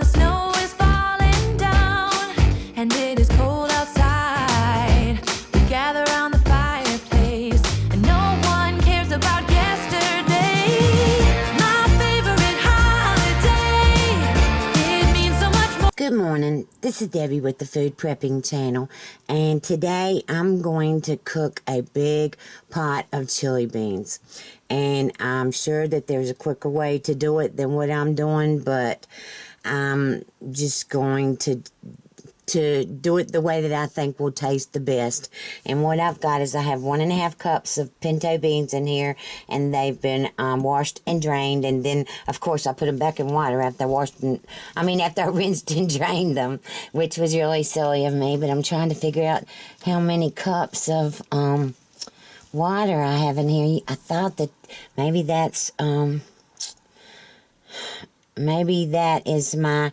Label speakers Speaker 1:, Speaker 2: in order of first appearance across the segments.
Speaker 1: snow is falling down and it is cold outside. We gather around the fireplace and no one cares about yesterday. My favorite holiday, it means so much more.
Speaker 2: Good morning, this is Debbie with the Food Prepping channel, and today I'm going to cook a big pot of chili beans. And I'm sure that there's a quicker way to do it than what I'm doing, but I'm just going to do it the way that I think will taste the best. And what I've got is I have 1.5 cups of pinto beans in here, and they've been washed and drained. And then, of course, I put them back in water after after I rinsed and drained them, which was really silly of me. But I'm trying to figure out how many cups of water I have in here. I thought that maybe that's maybe that is my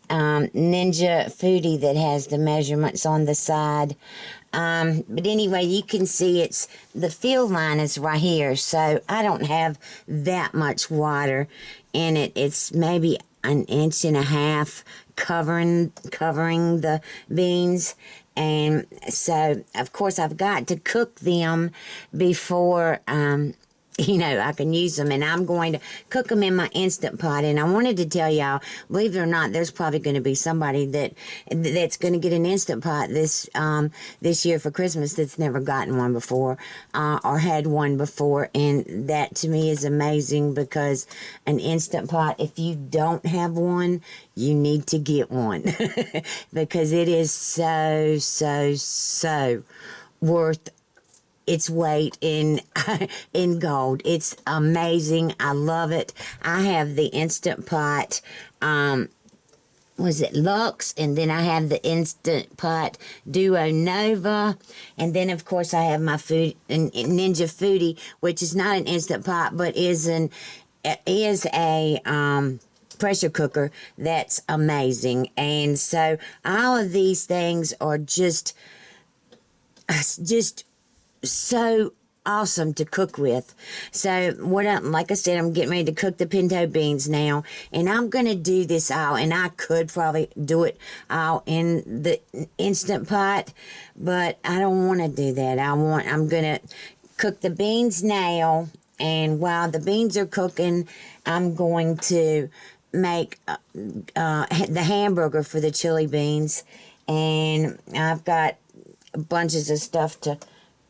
Speaker 2: Ninja Foodie that has the measurements on the side. But anyway, you can see the fill line is right here, so I don't have that much water in it. It's maybe 1.5 inches covering the beans. And so, of course, I've got to cook them before, I can use them. And I'm going to cook them in my Instant Pot. And I wanted to tell y'all, believe it or not, there's probably going to be somebody that's going to get an Instant Pot this year for Christmas that's never gotten one before or had one before. And that, to me, is amazing, because an Instant Pot, if you don't have one, you need to get one because it is so worth its weight in gold. It's amazing. I love it. I have the Instant Pot, was it Lux? And then I have the Instant Pot Duo Nova. And then, of course, I have my Ninja Foodie, which is not an Instant Pot, but is a pressure cooker that's amazing. And so all of these things are just so awesome to cook with. So like I said, I'm getting ready to cook the pinto beans now, and I'm going to do this all, and I could probably do it all in the Instant Pot, but I don't want to do that. I'm going to cook the beans now, and while the beans are cooking, I'm going to make the hamburger for the chili beans. And I've got bunches of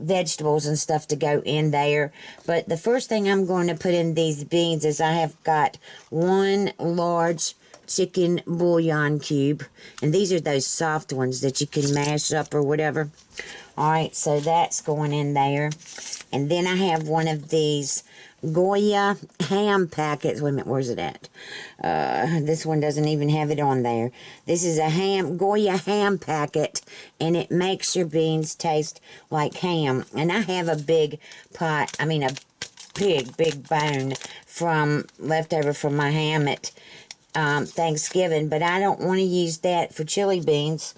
Speaker 2: vegetables and stuff to go in there. But the first thing I'm going to put in these beans is I have got 1 large chicken bouillon cube. And these are those soft ones that you can mash up or whatever. Alright, so that's going in there. And then I have one of these Goya ham packets. Wait a minute, where's it at? This one doesn't even have it on there. This is a Goya ham packet, and it makes your beans taste like ham. And I have a big pot, a big bone leftover from my ham at Thanksgiving, but I don't want to use that for chili beans,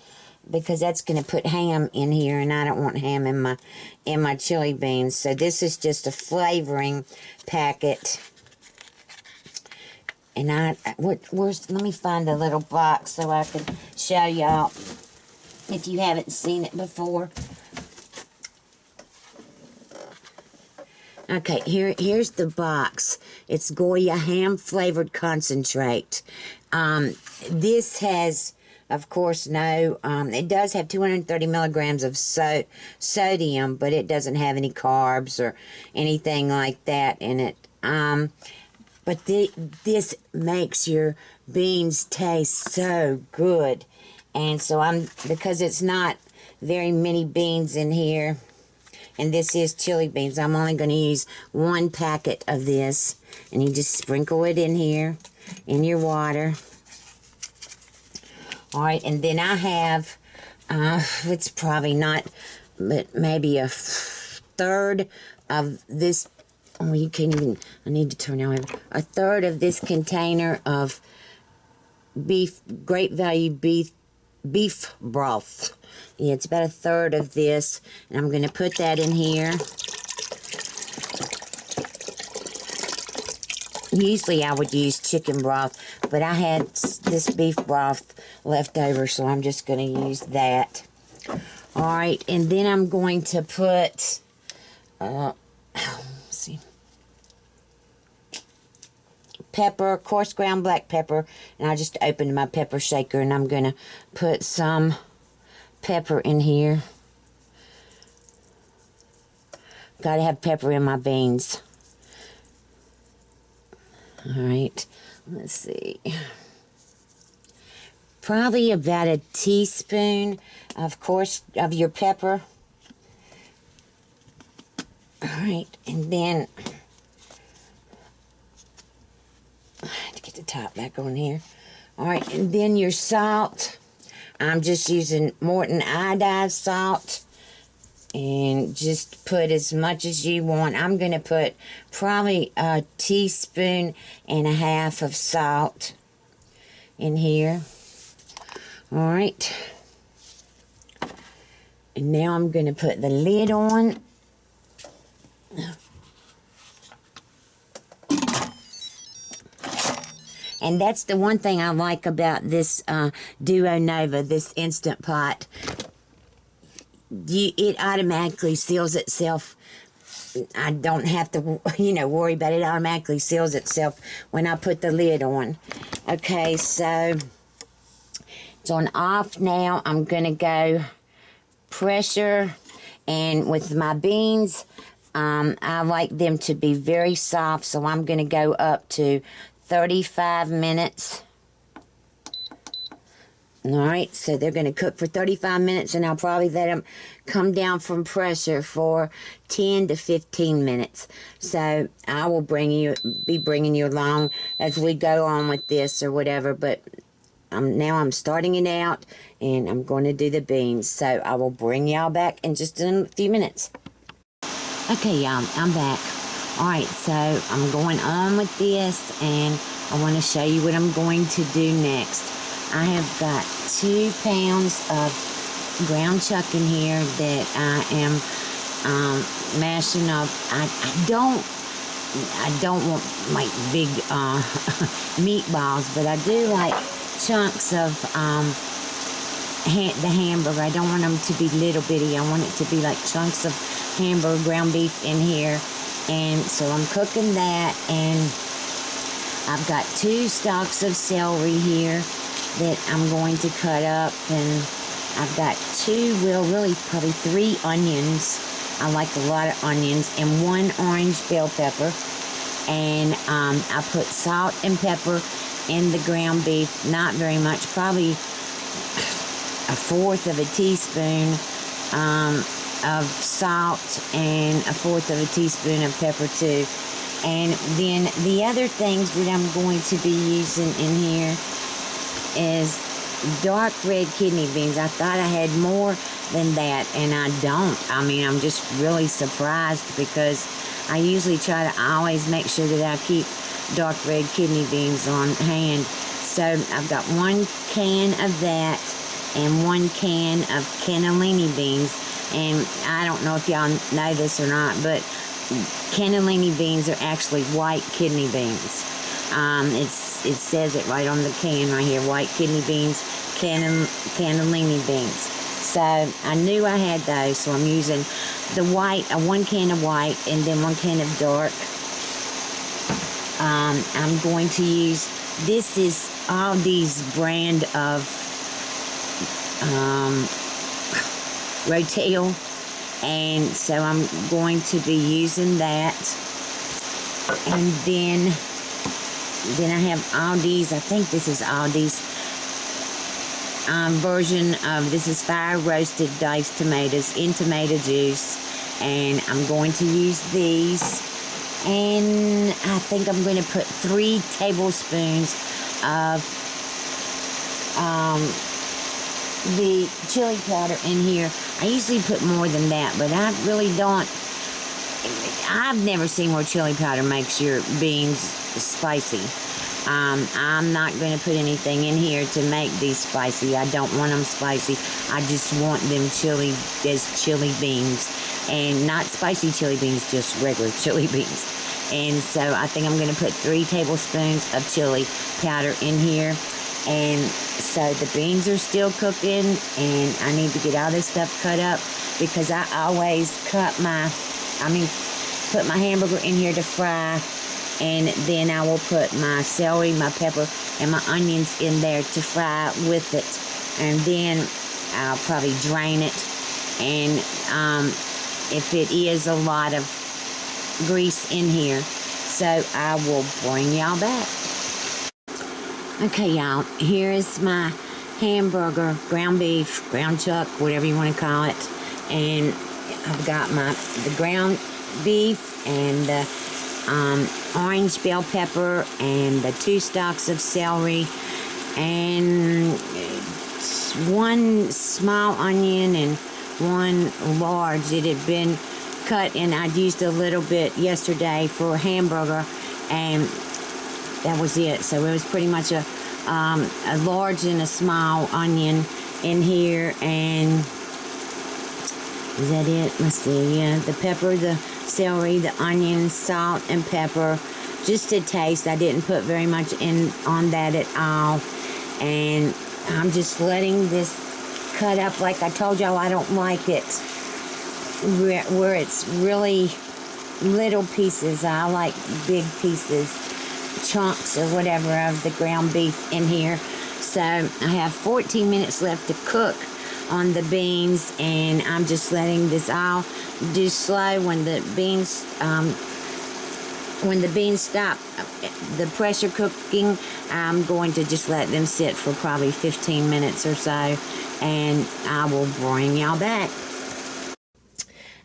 Speaker 2: because that's going to put ham in here, and I don't want ham in my chili beans. So this is just a flavoring packet. And let me find a little box so I can show y'all if you haven't seen it before. Okay, here's the box. It's Goya ham flavored concentrate. This has, of course, it does have 230 milligrams of sodium, but it doesn't have any carbs or anything like that in it. But this makes your beans taste so good. And so because it's not very many beans in here, and this is chili beans, I'm only going to use 1 packet of this. And you just sprinkle it in here, in your water. Alright, and then I have, it's probably not, but maybe a third of this, you can't even, I need to turn over, a third of this container of great value beef broth. Yeah, it's about a third of this, and I'm going to put that in here. Usually I would use chicken broth, but I had this beef broth left over, so I'm just going to use that. Alright, and then I'm going to put, let's see, pepper, coarse ground black pepper, and I just opened my pepper shaker, and I'm going to put some pepper in here. Gotta have pepper in my beans. Alright, let's see. Probably about a teaspoon, of course, of your pepper. Alright, and then I have to get the top back on here. Alright, and then your salt. I'm just using Morton iodized salt. And just put as much as you want. I'm going to put probably a teaspoon and a half of salt in here. Alright. And now I'm going to put the lid on. And that's the one thing I like about this Duo Nova, this Instant Pot. It automatically seals itself. I don't have to, worry about it. It automatically seals itself when I put the lid on. Okay, so it's on off now. I'm going to go pressure. And with my beans, I like them to be very soft. So I'm going to go up to 35 minutes. Alright, so they're going to cook for 35 minutes, and I'll probably let them come down from pressure for 10 to 15 minutes. So I will be bringing you along as we go on with this or whatever, but now I'm starting it out, and I'm going to do the beans. So I will bring y'all back in just a few minutes. Okay, y'all, I'm back. Alright, so I'm going on with this, and I want to show you what I'm going to do next. I have got 2 pounds of ground chuck in here that I am mashing up. I don't want like big meatballs, but I do like chunks of the hamburger. I don't want them to be little bitty. I want it to be like chunks of hamburger ground beef in here. And so I'm cooking that, and I've got 2 stalks of celery here that I'm going to cut up, and I've got 2, really probably 3 onions. I like a lot of onions, and 1 orange bell pepper. And I put salt and pepper in the ground beef, not very much, probably 1/4 of a teaspoon of salt and 1/4 of a teaspoon of pepper too. And then the other things that I'm going to be using in here is dark red kidney beans. I thought I had more than that, and I don't. I mean, I'm just really surprised, because I usually try to always make sure that I keep dark red kidney beans on hand. So I've got 1 can of that and 1 can of cannellini beans. And I don't know if y'all know this or not, but cannellini beans are actually white kidney beans. It says it right on the can right here, white kidney beans, cannellini beans. So I knew I had those, so I'm using the white, 1 can of white, and then 1 can of dark. I'm going to use, this is Aldi's brand of Rotel, and so I'm going to be using that. And then I have Aldi's, I think this is Aldi's version of, this is fire roasted diced tomatoes in tomato juice, and I'm going to use these. And I think I'm going to put 3 tablespoons of the chili powder in here. I usually put more than that, but I really don't. I've never seen where chili powder makes your beans spicy. I'm not going to put anything in here to make these spicy. I don't want them spicy. I just want them chili as chili beans. And not spicy chili beans, just regular chili beans. And so I think I'm going to put 3 tablespoons of chili powder in here. And so the beans are still cooking, and I need to get all this stuff cut up because I always put my hamburger in here to fry, and then I will put my celery, my pepper, and my onions in there to fry with it. And then I'll probably drain it, and if it is a lot of grease in here, so I will bring y'all back. Okay, y'all, here is my hamburger, ground beef, ground chuck, whatever you want to call it. And I've got the ground beef and the orange bell pepper and the 2 stalks of celery and 1 small onion and 1 large. It had been cut, and I'd used a little bit yesterday for a hamburger, and that was it. So it was pretty much a large and a small onion in here. And is that it? Let's see. Yeah, the pepper, the celery, the onion, salt, and pepper, just to taste. I didn't put very much on that at all. And I'm just letting this cut up. Like I told y'all, I don't like it where it's really little pieces. I like big pieces, chunks or whatever of the ground beef in here. So I have 14 minutes left to cook on the beans, and I'm just letting this all do slow. When the beans stop the pressure cooking, I'm going to just let them sit for probably 15 minutes or so, and I will bring y'all back.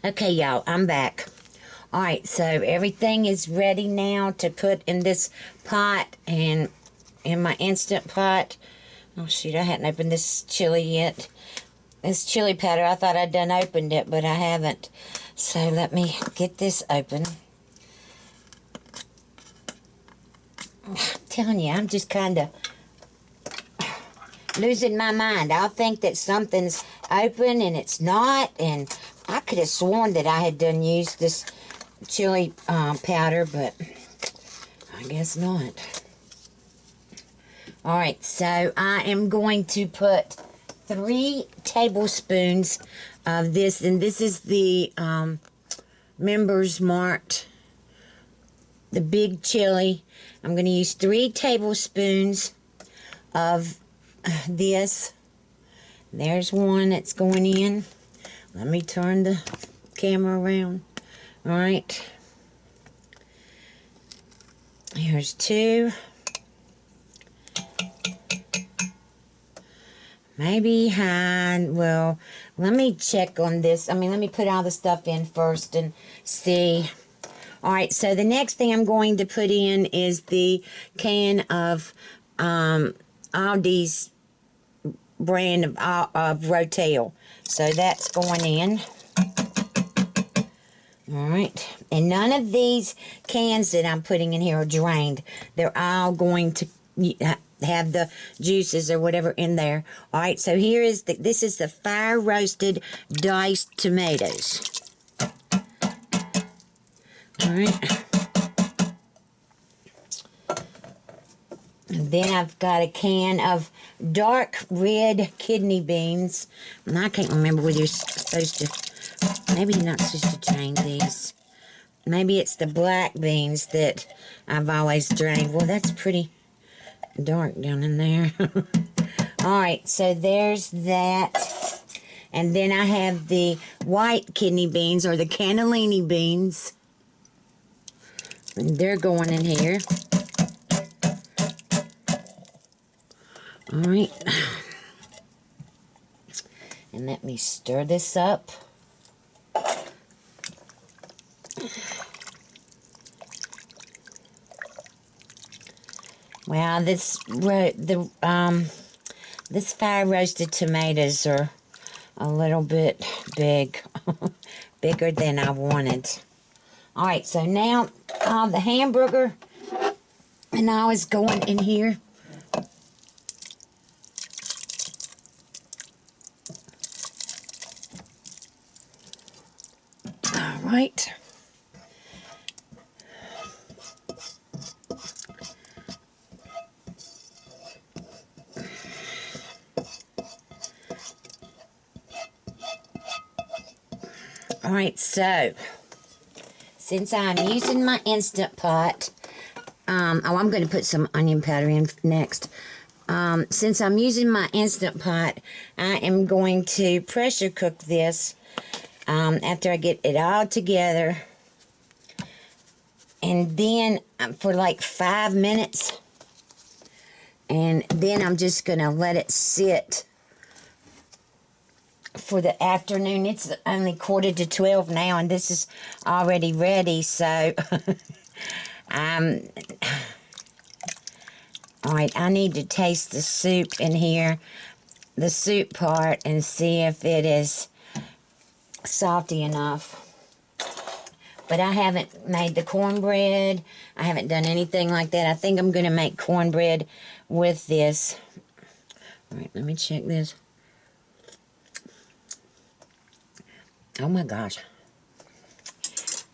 Speaker 2: Okay, y'all, I'm back. Alright, so everything is ready now to put in this pot, and in my Instant Pot. Oh shoot, I hadn't opened this chili yet. This chili powder, I thought I'd done opened it, but I haven't. So let me get this open. I'm telling you, I'm just kind of losing my mind. I'll think that something's open and it's not, and I could have sworn that I had done used this chili powder, but I guess not. Alright, so I am going to put 3 tablespoons of this, and this is the Members Marked, the big chili. I'm going to use 3 tablespoons of this. There's 1 that's going in. Let me turn the camera around. Alright. Here's 2. Maybe well, let me check on this. Let me put all the stuff in first and see. Alright, so the next thing I'm going to put in is the can of Aldi's brand of Rotel. So that's going in. Alright, and none of these cans that I'm putting in here are drained. They're all going to have the juices or whatever in there. Alright, so here is this is the fire roasted diced tomatoes. Alright. And then I've got a can of dark red kidney beans. And I can't remember whether you're supposed to, maybe you're not supposed to drain these. Maybe it's the black beans that I've always drained. Well, that's pretty dark down in there. Alright, so there's that. And then I have the white kidney beans, or the cannellini beans. And they're going in here. Alright. And let me stir this up. Wow, this fire roasted tomatoes are a little bit big, bigger than I wanted. All right, so now the hamburger and all is going in here. All right. All right, so since I'm using my Instant Pot, I'm going to put some onion powder in next. Since I'm using my Instant Pot, I am going to pressure cook this after I get it all together. And then for like 5 minutes. And then I'm just going to let it sit for the afternoon. It's only 11:45 now, and this is already ready, so alright, I need to taste the soup in here, the soup part, and see if it is salty enough. But I haven't made the cornbread. I haven't done anything like that. I think I'm going to make cornbread with this. Alright, let me check this. Oh my gosh.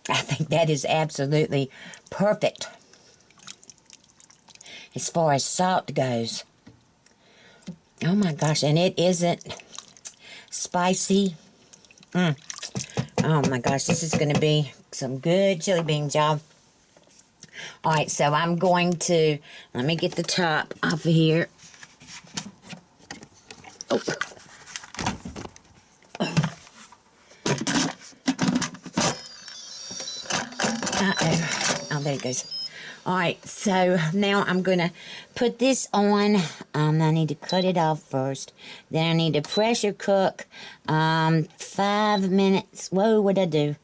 Speaker 2: I think that is absolutely perfect as far as salt goes. Oh my gosh, and it isn't spicy. Oh my gosh, this is going to be some good chili beans, y'all. Alright, so I'm going to, let me get the top off of here. Oh. Oh, there it goes. Alright, so now I'm going to put this on. I need to cut it off first. Then I need to pressure cook 5 minutes. Whoa, what'd I do?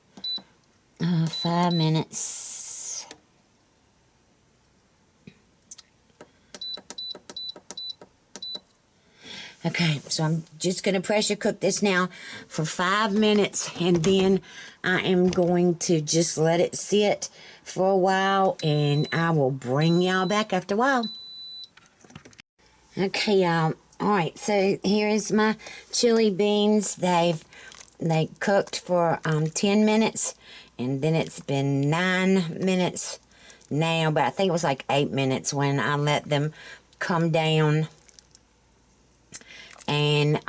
Speaker 2: 5 minutes. Okay, so I'm just going to pressure cook this now for 5 minutes, and then I am going to just let it sit for a while, and I will bring y'all back after a while. Okay, y'all. Alright, so here is my chili beans. They cooked for 10 minutes, and then it's been 9 minutes now, but I think it was like 8 minutes when I let them come down. And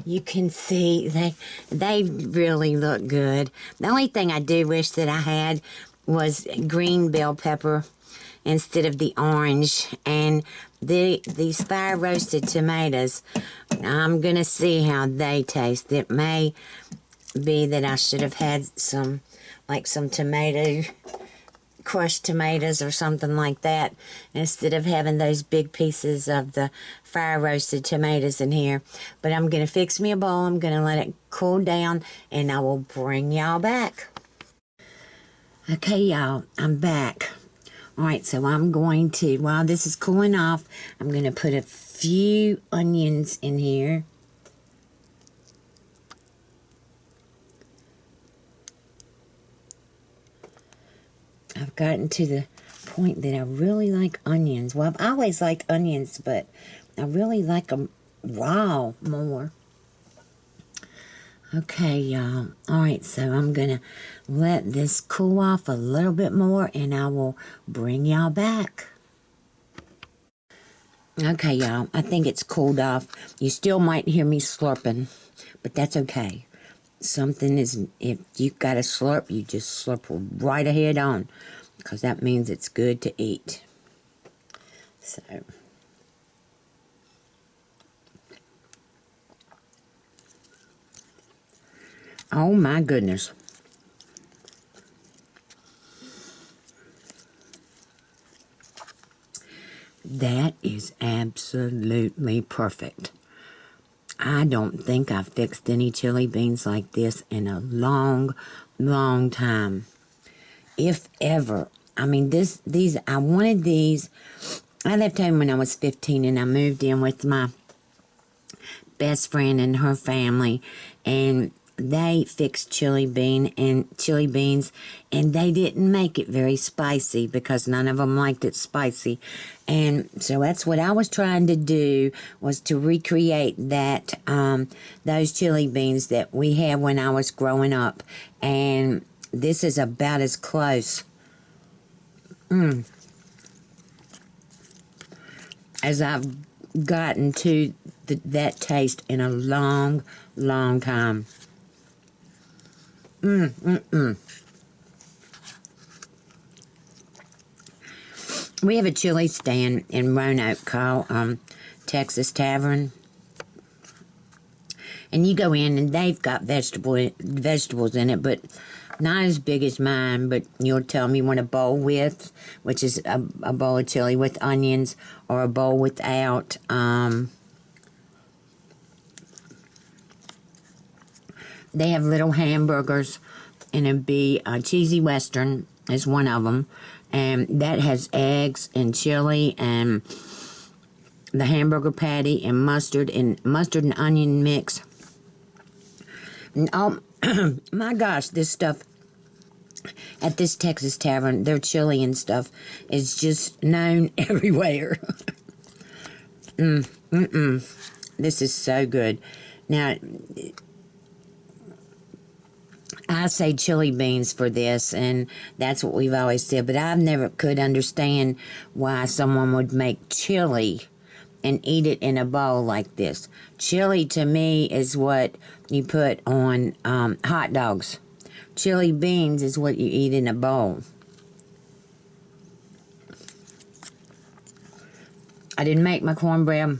Speaker 2: you can see they really look good. The only thing I do wish that I had was green bell pepper instead of the orange. And these fire roasted tomatoes, I'm gonna see how they taste. It may be that I should have had some tomato, crushed tomatoes or something like that, instead of having those big pieces of the fire roasted tomatoes in here. But I'm gonna fix me a bowl. I'm gonna let it cool down, and I will bring y'all back. Okay, y'all, I'm back. Alright, so I'm going to, while this is cooling off, I'm gonna put a few onions in here. I've gotten to the point that I really like onions. Well, I've always liked onions, but I really like them raw more. Okay, y'all. Alright, so I'm going to let this cool off a little bit more, and I will bring y'all back. Okay, y'all. I think it's cooled off. You still might hear me slurping, but that's okay. Something is, if you've got a slurp, you just slurp right ahead on, because that means it's good to eat. So, oh my goodness. That is absolutely perfect. I don't think I've fixed any chili beans like this in a long, long time. If ever. I mean, I wanted these. I left home when I was 15, and I moved in with my best friend and her family, and they fixed chili beans, and they didn't make it very spicy because none of them liked it spicy. And so that's what I was trying to do, was to recreate that, those chili beans that we had when I was growing up. And this is about as close as I've gotten to that taste in a long, long time. We have a chili stand in Roanoke called Texas Tavern. And you go in and they've got vegetables in it, but not as big as mine. But you'll tell me you want a bowl with, which is a bowl of chili with onions, or a bowl without. They have little hamburgers, and it'd be a cheesy western is one of them. And that has eggs and chili and the hamburger patty and mustard and onion mix. And oh my gosh, this stuff at this Texas Tavern, their chili and stuff is just known everywhere. This is so good. Now, I say chili beans for this, and that's what we've always said, but I've never could understand why someone would make chili and eat it in a bowl like this. Chili to me is what you put on hot dogs. Chili beans is what you eat in a bowl. I didn't make my cornbread.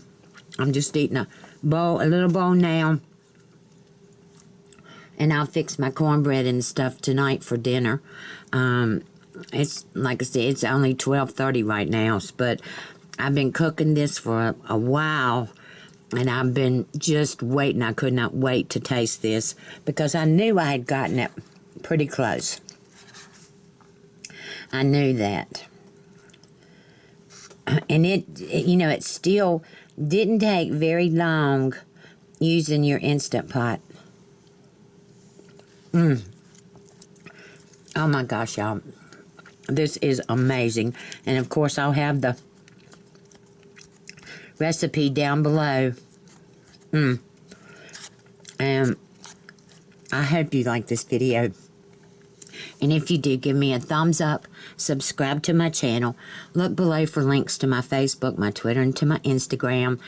Speaker 2: I'm just eating a little bowl now. And I'll fix my cornbread and stuff tonight for dinner. It's, like I said, it's only 12:30 right now. But I've been cooking this for a while. And I've been just waiting. I could not wait to taste this, because I knew I had gotten it pretty close. I knew that. And it still didn't take very long using your Instant Pot. Oh my gosh, y'all. This is amazing. And of course, I'll have the recipe down below. And I hope you like this video. And if you do, give me a thumbs up, subscribe to my channel, look below for links to my Facebook, my Twitter, and to my Instagram.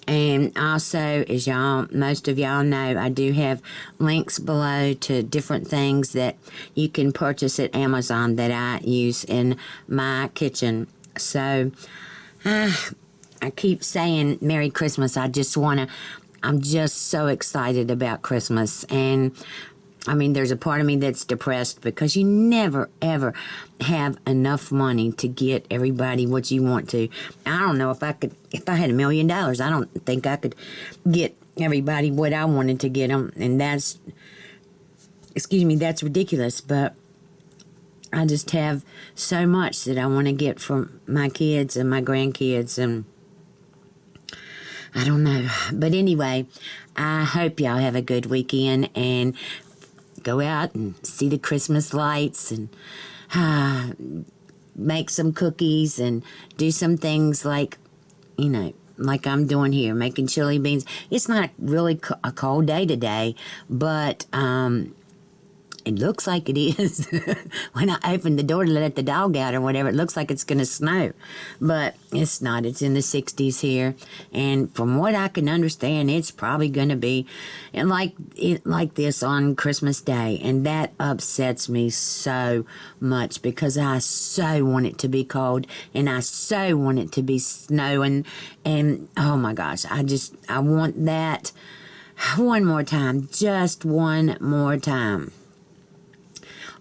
Speaker 2: And also, as most of y'all know, I do have links below to different things that you can purchase at Amazon that I use in my kitchen. So, I keep saying Merry Christmas. I'm just so excited about Christmas. And I mean, there's a part of me that's depressed because you never, ever have enough money to get everybody what you want to. I don't know if I had $1 million, I don't think I could get everybody what I wanted to get them. And that's ridiculous. But I just have so much that I want to get from my kids and my grandkids, and I don't know. But anyway, I hope y'all have a good weekend and go out and see the Christmas lights and make some cookies and do some things like I'm doing here, making chili beans. It's not really a cold day today, but it looks like it is. When I opened the door to let the dog out or whatever, it looks like it's going to snow. But it's not. It's in the 60s here. And from what I can understand, it's probably going to be like this on Christmas Day. And that upsets me so much because I so want it to be cold. And I so want it to be snowing. And, oh, my gosh, I want that one more time. Just one more time.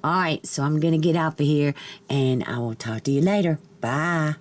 Speaker 2: All right, so I'm going to get out of here, and I will talk to you later. Bye.